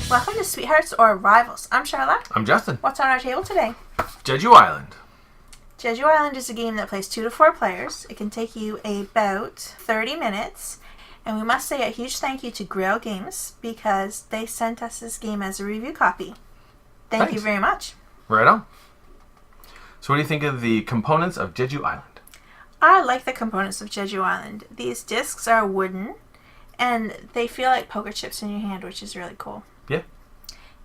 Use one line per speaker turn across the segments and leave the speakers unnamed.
Welcome to Sweethearts or Rivals. I'm Charla.
I'm Justin.
What's on our table today?
Jeju Island.
Jeju Island is a game that plays 2 to 4 players. It can take you about 30 minutes. And we must say a huge thank you to Grail Games because they sent us this game as a review copy. Thank you very much.
Right on. So what do you think of the components of Jeju Island?
I like the components of Jeju Island. These discs are wooden and they feel like poker chips in your hand, which is really cool.
Yeah.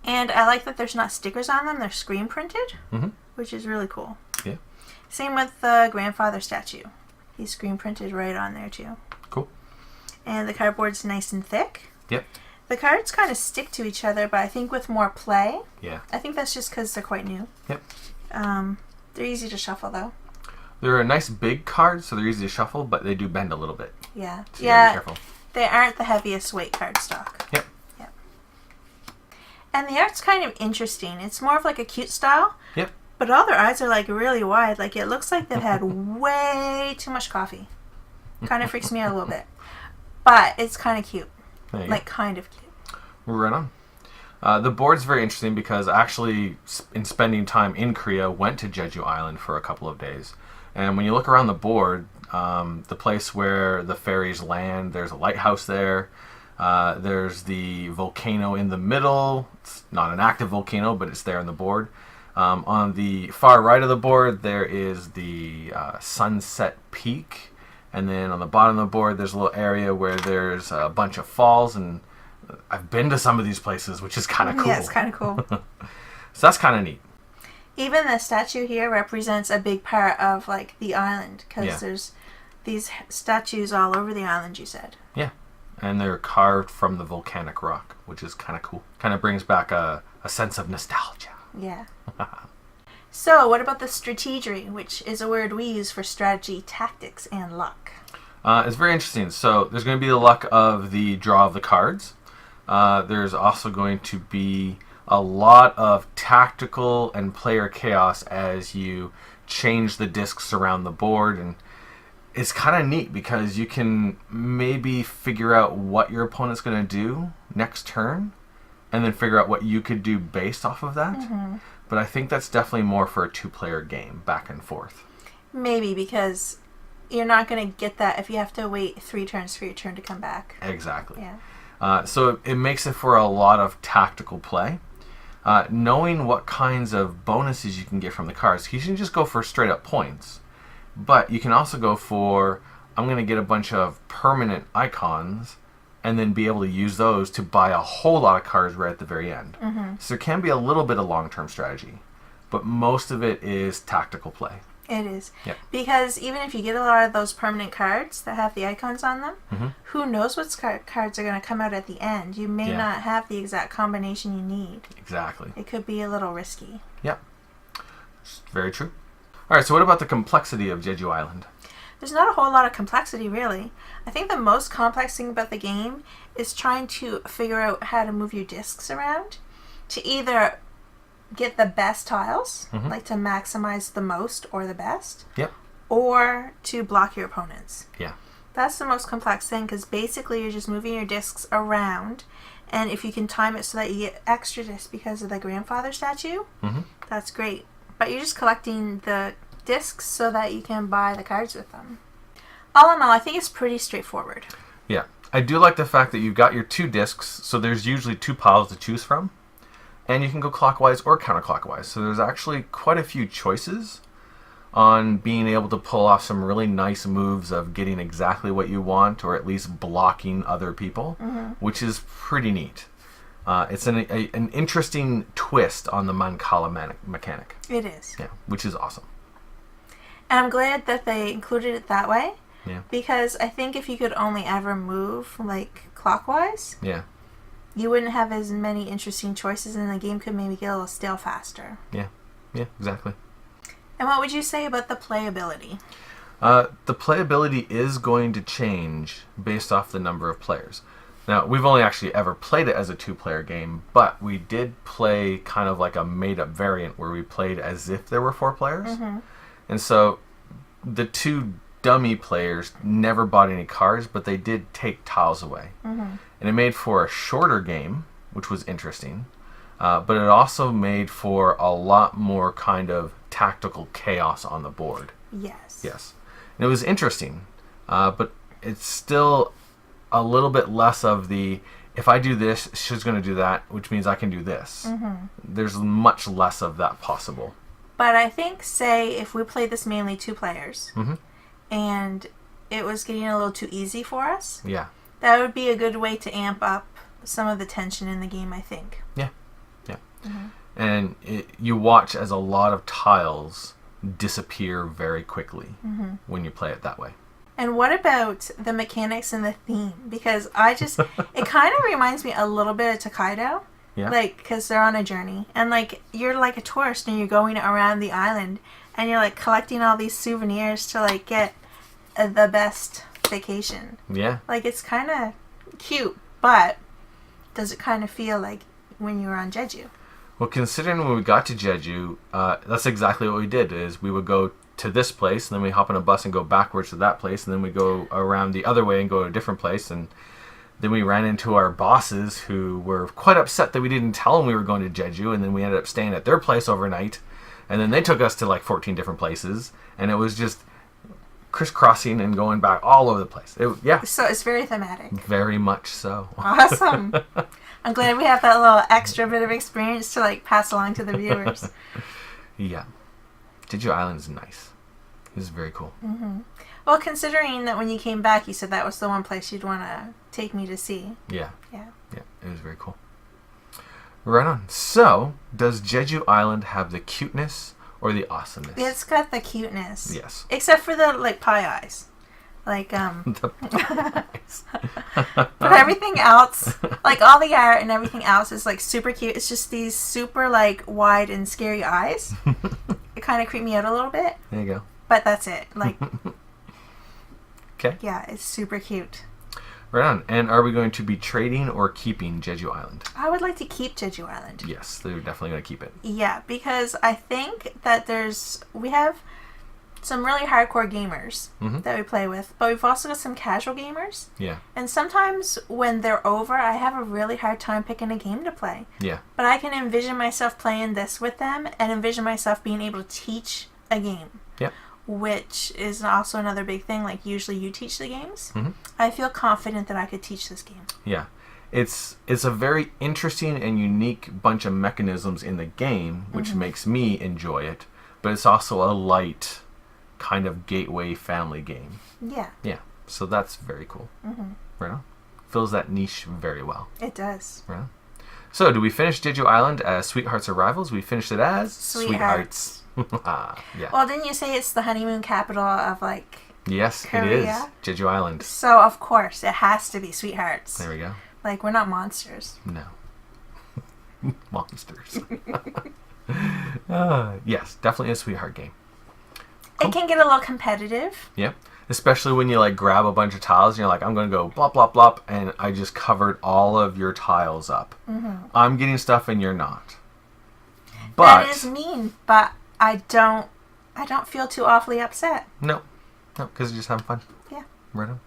And I like that there's not stickers on them. They're screen printed, which is really cool.
Yeah.
Same with the grandfather statue. He's screen printed right on there too.
Cool.
And the cardboard's nice and thick.
Yep.
The cards kind of stick to each other, but I think with more play.
Yeah.
I think that's just because they're quite new.
Yep.
They're easy to shuffle though.
They're a nice big card, so they're easy to shuffle, but they do bend a little bit.
Yeah.
So you gotta be careful.
They aren't the heaviest weight cardstock.
Yep.
Yep. And the art's kind of interesting. It's more of like a cute style.
Yep.
But all their eyes are like really wide. Like it looks like they've had way too much coffee. Kind of freaks me out a little bit. But it's kind of cute. Like kind of cute.
Right on. The board's very interesting because actually, in spending time in Korea, went to Jeju Island for a couple of days. And when you look around the board, the place where the ferries land, there's a lighthouse there. There's the volcano in the middle. It's not an active volcano, but it's there on the board. On the far right of the board, there is the Sunset Peak. And then on the bottom of the board, there's a little area where there's a bunch of falls. And I've been to some of these places, which is kind of cool.
Yeah, it's kind of cool.
So that's kind of neat.
Even the statue here represents a big part of like the island because there's these statues all over the island, you said. Yeah.
And they're carved from the volcanic rock, which is kind of cool. Kind of brings back a sense of nostalgia.
Yeah. So, what about the strategery, which is a word we use for strategy, tactics, and luck?
It's very interesting. So, there's going to be the luck of the draw of the cards. There's also going to be a lot of tactical and player chaos as you change the discs around the board. And it's kind of neat because you can maybe figure out what your opponent's going to do next turn and then figure out what you could do based off of that. Mm-hmm. But I think that's definitely more for a 2-player game, back and forth.
Maybe, because you're not going to get that if you have to wait 3 turns for your turn to come back.
Exactly.
Yeah.
So it makes it for a lot of tactical play. Knowing what kinds of bonuses you can get from the cards, you can just go for straight up points. But you can also go for, I'm going to get a bunch of permanent icons and then be able to use those to buy a whole lot of cards right at the very end. Mm-hmm. So there can be a little bit of long-term strategy, but most of it is tactical play.
It is.
Yep.
Because even if you get a lot of those permanent cards that have the icons on them, who knows what cards are going to come out at the end. You may not have the exact combination you need.
Exactly.
It could be a little risky.
Yep. Very true. All right, so what about the complexity of Jeju Island?
There's not a whole lot of complexity, really. I think the most complex thing about the game is trying to figure out how to move your discs around to either get the best tiles, like to maximize the most or the best, or to block your opponents.
Yeah.
That's the most complex thing because basically you're just moving your discs around, and if you can time it so that you get extra discs because of the grandfather statue, that's great. But you're just collecting the discs so that you can buy the cards with them. All in all, I think it's pretty straightforward.
Yeah. I do like the fact that you've got your 2 discs, so there's usually 2 piles to choose from. And you can go clockwise or counterclockwise. So there's actually quite a few choices on being able to pull off some really nice moves of getting exactly what you want or at least blocking other people, which is pretty neat. It's an interesting twist on the Mancala mechanic.
It is.
Yeah, which is awesome.
And I'm glad that they included it that way.
Yeah.
Because I think if you could only ever move like clockwise, you wouldn't have as many interesting choices and the game could maybe get a little stale faster.
Yeah, exactly.
And what would you say about the playability?
The playability is going to change based off the number of players. Now, we've only actually ever played it as a 2-player game, but we did play kind of like a made-up variant where we played as if there were 4 players. Mm-hmm. And so the two dummy players never bought any cards, but they did take tiles away. And it made for a shorter game, which was interesting. But it also made for a lot more kind of tactical chaos on the board.
Yes.
Yes. And it was interesting. But it's still a little bit less of the, if I do this, she's going to do that, which means I can do this. There's much less of that possible.
But I think, say, if we played this mainly 2 players, and it was getting a little too easy for us,
Yeah.
that would be a good way to amp up some of the tension in the game, I think.
Yeah. Yeah. And you watch as a lot of tiles disappear very quickly when you play it that way.
And what about the mechanics and the theme? Because it kind of reminds me a little bit of Tokaido.
Yeah.
Like, because they're on a journey. And, like, you're like a tourist and you're going around the island and you're, like, collecting all these souvenirs to, like, get the best vacation.
Yeah.
Like, it's kind of cute, but does it kind of feel like when you were on Jeju?
Well, considering when we got to Jeju, that's exactly what we did, is we would go to this place, and then we hop on a bus and go backwards to that place, and then we go around the other way and go to a different place, and then we ran into our bosses who were quite upset that we didn't tell them we were going to Jeju, and then we ended up staying at their place overnight, and then they took us to like 14 different places, and it was just crisscrossing and going back all over the place. Yeah.
So it's very thematic.
Very much so.
Awesome. I'm glad we have that little extra bit of experience to like pass along to the viewers.
Yeah. Jeju Island is nice. It was very cool.
Well, considering that when you came back, you said that was the one place you'd want to take me to see.
Yeah.
Yeah.
Yeah, it was very cool. Right on. So, does Jeju Island have the cuteness or the awesomeness?
It's got the cuteness.
Yes.
Except for the like pie eyes. Like
The pies.
but everything else, like all the art and everything else is like super cute. It's just these super like wide and scary eyes. It kind of creeped me out a little bit.
There you go.
But that's it. Like,
Okay.
yeah, it's super cute.
Right on. And are we going to be trading or keeping Jeju Island?
I would like to keep Jeju Island.
Yes, they're definitely going to keep it.
Yeah, because I think that we have some really hardcore gamers that we play with, but we've also got some casual gamers.
Yeah.
And sometimes when they're over, I have a really hard time picking a game to play.
Yeah.
But I can envision myself playing this with them and envision myself being able to teach a game.
Yeah.
Which is also another big thing. Like, usually you teach the games. I feel confident that I could teach this game.
Yeah. It's a very interesting and unique bunch of mechanisms in the game, which makes me enjoy it. But it's also a light kind of gateway family game.
Yeah.
Yeah. So that's very cool. Right on. Fills that niche very well.
It does.
Right on. So, do we finish Jeju Island as Sweethearts or Rivals? We finished it as
Sweethearts.
Yeah.
Well, didn't you say it's the honeymoon capital of, like,
Yes,
Korea?
it is. Jeju Island.
So, of course, it has to be Sweethearts.
There we go.
Like, we're not monsters.
No. Monsters. Yes, definitely a sweetheart game.
It can get a little competitive.
Yep. Especially when you like grab a bunch of tiles and you're like, I'm going to go blop, blop, blop, and I just covered all of your tiles up. I'm getting stuff and you're not. But
That is mean, but I don't feel too awfully upset.
No, because you're just having fun.
Yeah.
Right on.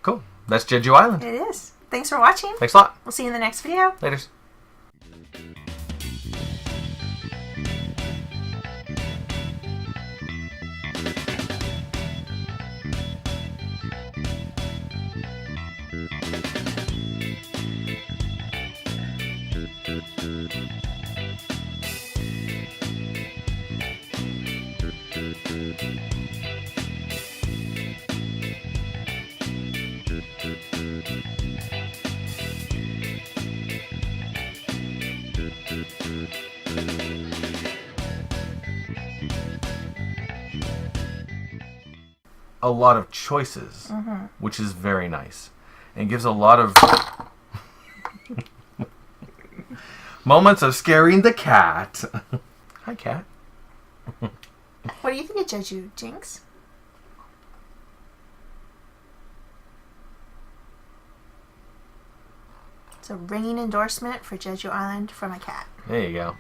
Cool. That's Jeju Island.
It is. Thanks for watching.
Thanks a lot.
We'll see you in the next video.
Laters. A lot of choices, which is very nice, and gives a lot of moments of scaring the cat. Hi, cat.
What do you think of Jeju, Jinx? It's a ringing endorsement for Jeju Island from a cat.
There you go.